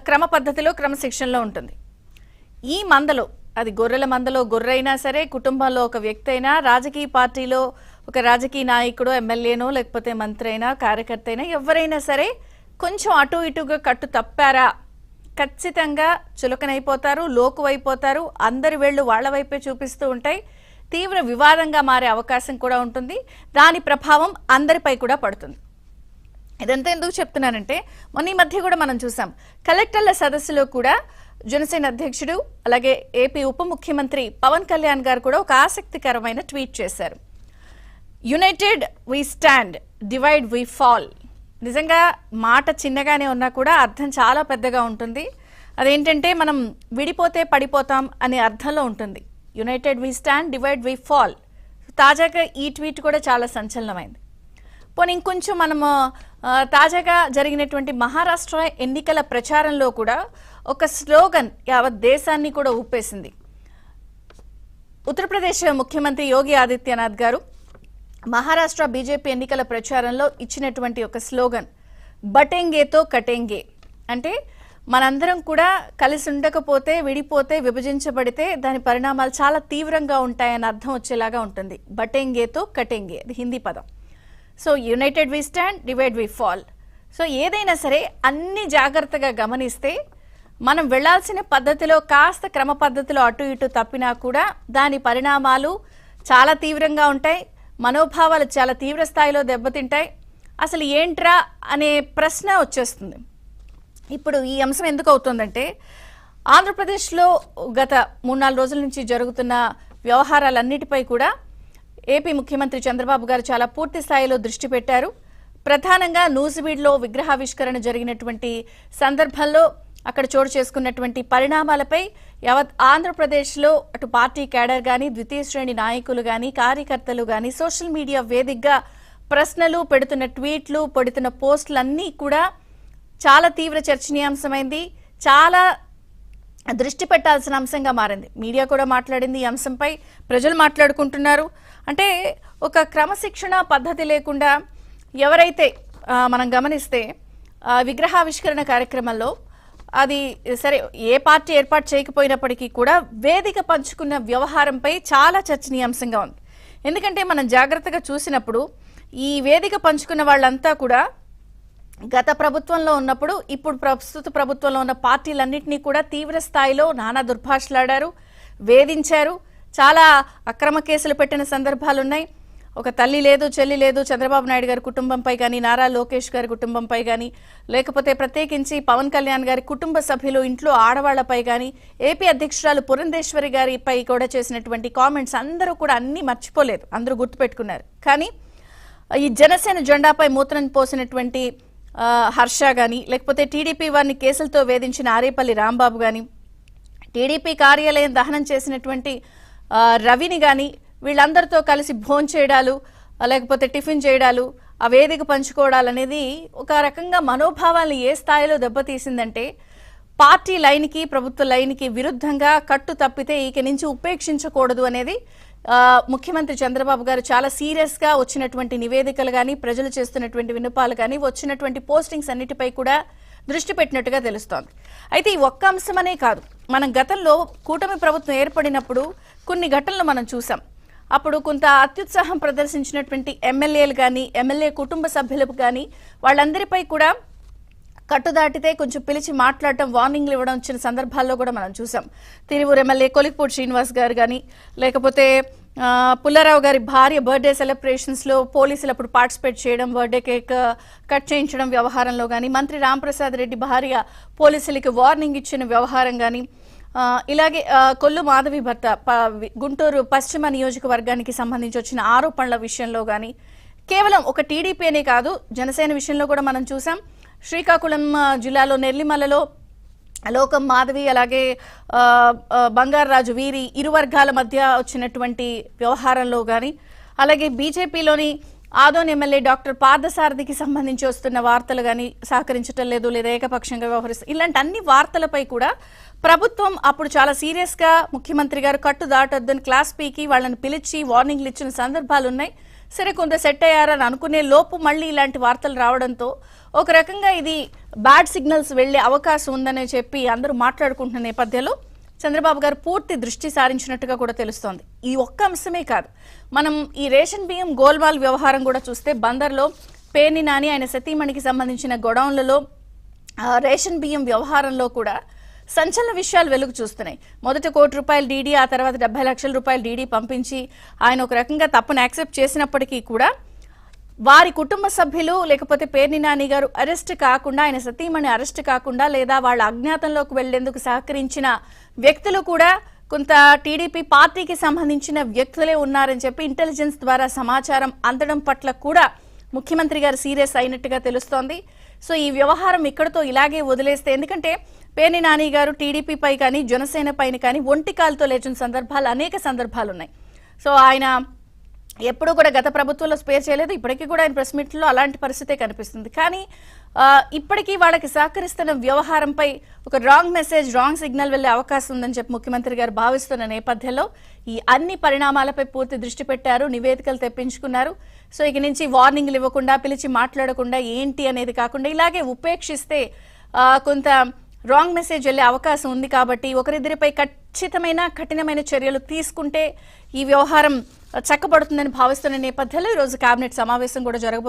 క్రమ పద్ధతిలో క్రమశిక్షణలో ఉంటుంది. ఈ మందలో అది గొర్రెల మందలో గొర్రెైనా సరే, కుటుంబంలో ఒక వ్యక్తి అయినా, రాజకీయ పార్టీలో ఒక రాజకీయ నాయకుడు, ఎమ్మెల్యేనో లేకపోతే మంత్రి అయినా, కార్యకర్త అయినా, ఎవరైనా సరే కొంచెం అటు ఇటుగా కట్టు తప్పారా ఖచ్చితంగా చులకనైపోతారు, లోకువైపోతారు. అందరి వేళ్ళు వాళ్ల వైపే చూపిస్తూ ఉంటాయి. తీవ్ర వివాదంగా మారే అవకాశం కూడా ఉంటుంది. దాని ప్రభావం అందరిపై కూడా పడుతుంది. ఇదంతా ఎందుకు చెప్తున్నానంటే, మొన్న ఈ మధ్య కూడా మనం చూసాం కలెక్టర్ల సదస్సులో కూడా జనసేన అధ్యక్షుడు అలాగే ఏపీ ఉప ముఖ్యమంత్రి పవన్ కళ్యాణ్ గారు కూడా ఒక ఆసక్తికరమైన ట్వీట్ చేశారు. United we stand, divide we fall. నిజంగా మాట చిన్నగానే ఉన్నా కూడా అర్థం చాలా పెద్దగా ఉంటుంది. అదేంటంటే మనం విడిపోతే పడిపోతాం అనే అర్థంలో ఉంటుంది. United we stand, divide we fall. తాజాగా ఈ ట్వీట్ కూడా చాలా సంచలనమైంది. పోనీ ఇంకొంచెం మనము తాజాగా జరిగినటువంటి మహారాష్ట్ర ఎన్నికల ప్రచారంలో కూడా ఒక స్లోగన్ యావత్ దేశాన్ని కూడా ఊపేసింది. ఉత్తరప్రదేశ్ ముఖ్యమంత్రి యోగి ఆదిత్యనాథ్ గారు మహారాష్ట్ర బీజేపీ ఎన్నికల ప్రచారంలో ఇచ్చినటువంటి ఒక స్లోగన్ బటెంగేతో కటెంగే. అంటే మనందరం కూడా కలిసి ఉండకపోతే, విడిపోతే, విభజించబడితే దాని పరిణామాలు చాలా తీవ్రంగా ఉంటాయని అర్థం వచ్చేలాగా ఉంటుంది. బటెంగేతో కటెంగే, అది హిందీ పదం. So united we stand, divide we fall. So ఏదైనా సరే అన్ని జాగ్రత్తగా గమనిస్తే మనం వెళ్లాల్సిన పద్ధతిలో కాస్త క్రమ పద్ధతిలో అటు ఇటు తప్పినా కూడా దాని పరిణామాలు చాలా తీవ్రంగా ఉంటాయి. మనోభావాలు చాలా తీవ్ర స్థాయిలో దెబ్బతింటాయి. అసలు ఏంట్రా అనే ప్రశ్న వచ్చేస్తుంది. ఇప్పుడు ఈ అంశం ఎందుకు అవుతుందంటే, ఆంధ్రప్రదేశ్లో గత 3-4 రోజుల నుంచి జరుగుతున్న వ్యవహారాలన్నిటిపై కూడా ఏపీ ముఖ్యమంత్రి చంద్రబాబు గారు చాలా పూర్తి స్థాయిలో దృష్టి పెట్టారు. ప్రధానంగా నూజివీడ్లో విగ్రహావిష్కరణ జరిగినటువంటి సందర్భంలో అక్కడ చోటు చేసుకున్నటువంటి పరిణామాలపై యావత్ ఆంధ్రప్రదేశ్లో అటు పార్టీ క్యాడర్ కానీ, ద్వితీయ శ్రేణి నాయకులు కానీ, కార్యకర్తలు కానీ సోషల్ మీడియా వేదికగా ప్రశ్నలు, పెడుతున్న ట్వీట్లు, పెడుతున్న పోస్టులన్నీ కూడా చాలా తీవ్ర చర్చనీయాంశమైంది. చాలా దృష్టి పెట్టాల్సిన అంశంగా మారింది. మీడియా కూడా మాట్లాడింది ఈ అంశంపై, ప్రజలు మాట్లాడుకుంటున్నారు. అంటే ఒక క్రమశిక్షణ పద్ధతి లేకుండా ఎవరైతే మనం గమనిస్తే విగ్రహావిష్కరణ కార్యక్రమంలో అది సరే ఏ పార్టీ ఏర్పాటు చేయకపోయినప్పటికీ కూడా వేదిక పంచుకున్న వ్యవహారంపై చాలా చర్చనీయాంశంగా ఉంది. ఎందుకంటే మనం జాగ్రత్తగా చూసినప్పుడు ఈ వేదిక పంచుకున్న వాళ్ళంతా కూడా గత ప్రభుత్వంలో ఉన్నప్పుడు, ఇప్పుడు ప్రస్తుత ప్రభుత్వంలో ఉన్న పార్టీలన్నింటినీ కూడా తీవ్ర స్థాయిలో నానా దుర్భాషలాడారు, వేధించారు. చాలా అక్రమ కేసులు పెట్టిన సందర్భాలున్నాయి. ఒక తల్లి లేదు, చెల్లి లేదు చంద్రబాబు నాయుడు గారి కుటుంబంపై కానీ, నారా లోకేష్ గారి కుటుంబంపై కానీ, లేకపోతే ప్రత్యేకించి పవన్ కళ్యాణ్ గారి కుటుంబ సభ్యులు, ఇంట్లో ఆడవాళ్లపై కానీ, ఏపీ అధ్యక్షురాలు పురంధేశ్వరి గారిపై కూడా చేసినటువంటి కామెంట్స్ అందరూ కూడా అన్నీ మర్చిపోలేదు, అందరూ గుర్తుపెట్టుకున్నారు. కానీ ఈ జనసేన జెండాపై మూత్రం పోసినటువంటి హర్ష కానీ, లేకపోతే టీడీపీ వారిని కేసులతో వేధించిన ఆరేపల్లి రాంబాబు కానీ, టీడీపీ కార్యాలయం దహనం చేసినటువంటి రవిని కానీ, వీళ్ళందరితో కలిసి భోంచేయడాలు, లేకపోతే టిఫిన్ చేయడాలు, ఆ వేదిక పంచుకోవడాలు అనేది ఒక రకంగా మనోభావాలను ఏ స్థాయిలో దెబ్బతీసిందంటే, పార్టీ లైన్కి, ప్రభుత్వ లైన్కి విరుద్ధంగా కట్టు తప్పితే ఇక నుంచి ఉపేక్షించకూడదు అనేది ముఖ్యమంత్రి చంద్రబాబు గారు చాలా సీరియస్గా వచ్చినటువంటి నివేదికలు కానీ, ప్రజలు చేస్తున్నటువంటి విన్నపాలు కానీ, వచ్చినటువంటి పోస్టింగ్స్ అన్నిటిపై కూడా దృష్టి పెట్టినట్టుగా తెలుస్తోంది. అయితే ఈ ఒక్క అంశమనే కాదు, మనం గతంలో కూటమి ప్రభుత్వం ఏర్పడినప్పుడు కొన్ని ఘటనలు మనం చూసాం. అప్పుడు కొంత అత్యుత్సాహం ప్రదర్శించినటువంటి ఎమ్మెల్యేలు కానీ, ఎమ్మెల్యే కుటుంబ సభ్యులకు కానీ, వాళ్ళందరిపై కూడా కట్టుదాటితే కొంచెం పిలిచి మాట్లాడటం, వార్నింగ్లు ఇవ్వడం వచ్చిన సందర్భాల్లో కూడా మనం చూసాం. తిరువూరు ఎమ్మెల్యే కొలిక్పూడి శ్రీనివాస్ గారు కానీ, లేకపోతే పుల్లారావు గారి భార్య బర్త్డే సెలబ్రేషన్స్లో పోలీసులు అప్పుడు పార్టిసిపేట్ చేయడం, బర్త్డే కేక్ కట్ చేయించడం వ్యవహారంలో కానీ, మంత్రి రాంప్రసాద్ రెడ్డి భార్య పోలీసులకి వార్నింగ్ ఇచ్చిన వ్యవహారం కానీ, ఇలాగే కొల్లు మాధవి భర్త గుంటూరు పశ్చిమ నియోజకవర్గానికి సంబంధించి వచ్చిన ఆరోపణల విషయంలో కానీ, కేవలం ఒక టీడీపీ అనే కాదు జనసేన విషయంలో కూడా మనం చూసాం. శ్రీకాకుళం జిల్లాలో నెల్లిమలలో లోకం మాధవి అలాగే బంగారరాజు వీరి ఇరు వర్గాల మధ్య వచ్చినటువంటి వ్యవహారంలో కానీ, అలాగే బీజేపీలోని ఆదోని ఎమ్మెల్యే డాక్టర్ పార్థసారథికి సంబంధించి వస్తున్న వార్తలు కానీ సహకరించటం లేదు లేదా ఏకపక్షంగా వ్యవహరిస్తారు, ఇలాంటి అన్ని వార్తలపై కూడా ప్రభుత్వం అప్పుడు చాలా సీరియస్గా ముఖ్యమంత్రి గారు కట్టు దాటొద్దని క్లాస్ పీకి వాళ్ళని పిలిచి వార్నింగ్లు ఇచ్చిన సందర్భాలు ఉన్నాయి. సరే కొంత సెట్ అయ్యారని అనుకునే లోపు మళ్ళీ ఇలాంటి వార్తలు రావడంతో ఒక రకంగా ఇది బ్యాడ్ సిగ్నల్స్ వెళ్లే అవకాశం ఉందని చెప్పి అందరూ మాట్లాడుకుంటున్న నేపథ్యంలో చంద్రబాబు గారు పూర్తి దృష్టి సారించినట్టుగా కూడా తెలుస్తోంది. ఈ ఒక్క అంశమే కాదు, మనం ఈ రేషన్ బియ్యం గోల్మాల్ వ్యవహారం కూడా చూస్తే బందర్లో పేర్ని నాని ఆయన సతీమణికి సంబంధించిన గొడౌన్లలో రేషన్ బియ్యం వ్యవహారంలో కూడా సంచలన విషయాలు వెలుగు చూస్తున్నాయి. మొదట ₹1 కోటి డీడీ, ఆ తర్వాత ₹70 లక్షల డీడీ పంపించి ఆయన ఒక రకంగా తప్పును యాక్సెప్ట్ చేసినప్పటికీ కూడా వారి కుటుంబ సభ్యులు లేకపోతే పేర్ని నాని గారు అరెస్ట్ కాకుండా, ఆయన సతీమణి అరెస్ట్ కాకుండా, లేదా వాళ్ళ అజ్ఞాతంలోకి వెళ్లేందుకు సహకరించిన వ్యక్తులు కూడా కొంత టీడీపీ పార్టీకి సంబంధించిన వ్యక్తులే ఉన్నారని చెప్పి ఇంటెలిజెన్స్ ద్వారా సమాచారం అందడం పట్ల కూడా ముఖ్యమంత్రి గారు సీరియస్ అయినట్టుగా తెలుస్తోంది. సో ఈ వ్యవహారం ఇక్కడతో ఇలాగే వదిలేస్తే, ఎందుకంటే పేర్ని నాని గారు టీడీపీ పై కానీ జనసేన పైన కానీ ఒంటికాలతో లేచిన సందర్భాలు అనేక సందర్భాలు ఉన్నాయి. సో ఆయన ఎప్పుడూ కూడా గత ప్రభుత్వంలో స్పేర్ చేయలేదు, ఇప్పటికీ కూడా ఆయన ప్రెస్ మీట్లో అలాంటి పరిస్థితే కనిపిస్తుంది. కానీ ఇప్పటికీ వాళ్ళకి సహకరిస్తున్న వ్యవహారంపై ఒక రాంగ్ మెసేజ్, రాంగ్ సిగ్నల్ వెళ్లే అవకాశం ఉందని చెప్పి ముఖ్యమంత్రి గారు భావిస్తున్న నేపథ్యంలో ఈ అన్ని పరిణామాలపై పూర్తి దృష్టి పెట్టారు, నివేదికలు తెప్పించుకున్నారు. సో ఇక నుంచి వార్నింగ్లు ఇవ్వకుండా, పిలిచి మాట్లాడకుండా, ఏంటి అనేది కాకుండా ఇలాగే ఉపేక్షిస్తే కొంత రాంగ్ మెసేజ్ వెళ్లే అవకాశం ఉంది. కాబట్టి ఒకరిద్దరిపై ఖచ్చితమైన కఠినమైన చర్యలు తీసుకుంటే ఈ వ్యవహారం చక్కబడుతుందని భావిస్తున్న నేపథ్యంలో ఈరోజు కేబినెట్ సమావేశం కూడా జరగబోతుంది.